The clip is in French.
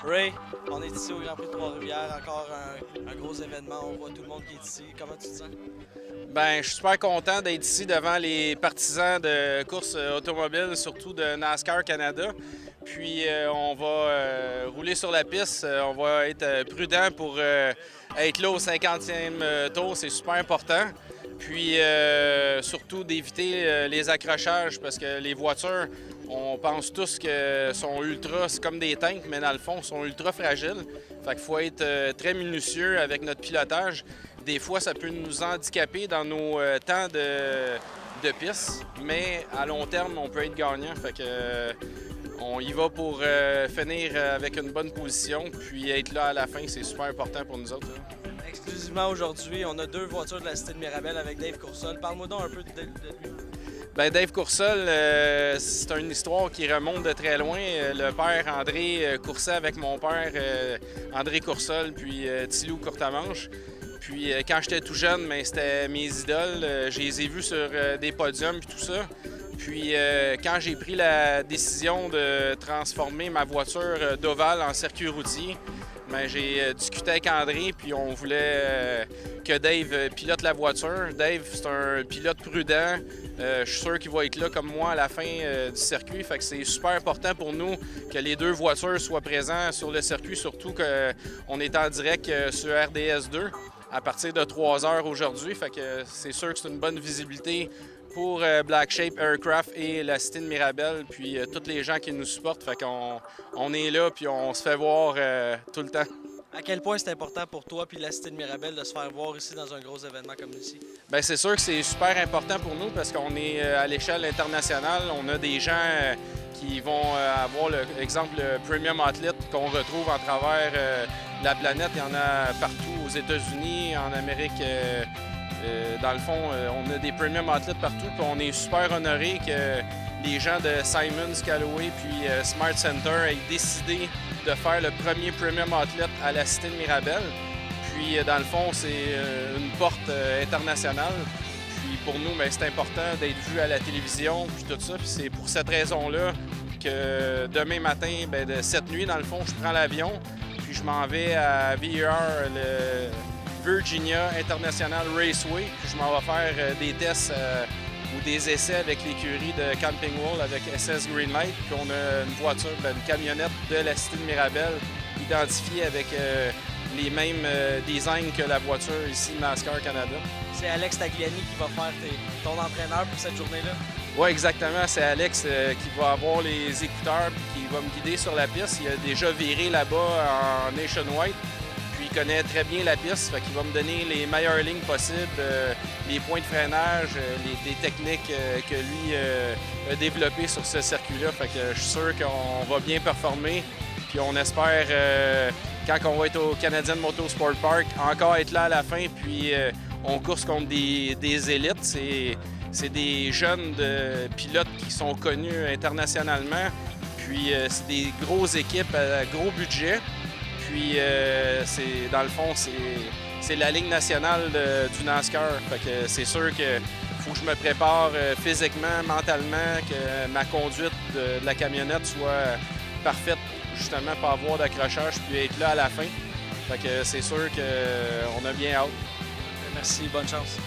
Ray, on est ici au Grand Prix de Trois-Rivières, encore un gros événement, on voit tout le monde qui est ici. Comment tu te sens? Ben, je suis super content d'être ici devant les partisans de courses automobiles, surtout de NASCAR Canada. Puis on va rouler sur la piste, on va être prudent pour être là au 50e tour, c'est super important. Puis surtout d'éviter les accrochages parce que les voitures, on pense tous que sont ultra, c'est comme des tanks, mais dans le fond, sont ultra fragiles. Fait qu'il faut être très minutieux avec notre pilotage. Des fois, ça peut nous handicaper dans nos temps de piste, mais à long terme, on peut être gagnant. Fait que, on y va pour finir avec une bonne position, puis être là à la fin, c'est super important pour nous autres. Là. Exclusivement aujourd'hui, on a deux voitures de la Cité de Mirabel avec Dave Coursol. Parle-moi donc un peu de lui. Ben Dave Coursol, c'est une histoire qui remonte de très loin. Le père André coursait avec mon père André Coursol, puis Tilou Courtemanche. Puis quand j'étais tout jeune, ben, c'était mes idoles. Je les ai vus sur des podiums et tout ça. Puis quand j'ai pris la décision de transformer ma voiture d'ovale en circuit routier, ben, j'ai discuté avec André, puis on voulait que Dave pilote la voiture. Dave, c'est un pilote prudent. Je suis sûr qu'il va être là comme moi à la fin du circuit. Fait que c'est super important pour nous que les deux voitures soient présentes sur le circuit, surtout qu'on est en direct sur RDS2 à partir de 3 heures aujourd'hui. Fait que c'est sûr que c'est une bonne visibilité pour Black Shape Aircraft et la Cité de Mirabel, puis tous les gens qui nous supportent. Fait qu'on est là, puis on se fait voir tout le temps. À quel point c'est important pour toi puis la Cité de Mirabel de se faire voir ici dans un gros événement comme ici? Bien, c'est sûr que c'est super important pour nous parce qu'on est à l'échelle internationale. On a des gens qui vont avoir, l'exemple, le Premium Athlete qu'on retrouve en travers la planète. Il y en a partout aux États-Unis, en Amérique. Dans le fond, on a des Premium Athlètes partout. Puis on est super honorés que les gens de Simons, Callaway puis Smart Center aient décidé de faire le premier Premium Athlete à la Cité de Mirabel. Puis dans le fond, c'est une porte internationale. Puis pour nous, bien, c'est important d'être vu à la télévision puis tout ça. Puis c'est pour cette raison-là que demain matin, bien, de cette nuit, dans le fond, je prends l'avion. Puis je m'en vais à VIR, le Virginia International Raceway. Puis je m'en vais faire des tests ou des essais avec l'écurie de Camping World avec SS Greenlight. Puis on a une voiture, une camionnette de la Cité de Mirabel identifiée avec les mêmes designs que la voiture ici NASCAR Canada. C'est Alex Tagliani qui va faire ton entraîneur pour cette journée-là? Oui, exactement. C'est Alex qui va avoir les écouteurs et qui va me guider sur la piste. Il a déjà viré là-bas en Nationwide. Puis il connaît très bien la piste. Fait qu'il va me donner les meilleures lignes possibles, les points de freinage, des techniques que lui a développées sur ce circuit-là. Fait que je suis sûr qu'on va bien performer. Puis on espère, quand on va être au Canadian Motorsport Park, encore être là à la fin. Puis on course contre des élites. C'est des jeunes pilotes qui sont connus internationalement. Puis c'est des grosses équipes à gros budget. Puis dans le fond, c'est la ligne nationale du NASCAR. Fait que c'est sûr qu'il faut que je me prépare physiquement, mentalement, que ma conduite de la camionnette soit parfaite, justement, pour avoir d'accrochage puis être là à la fin. Fait que c'est sûr qu'on a bien hâte. Merci, bonne chance.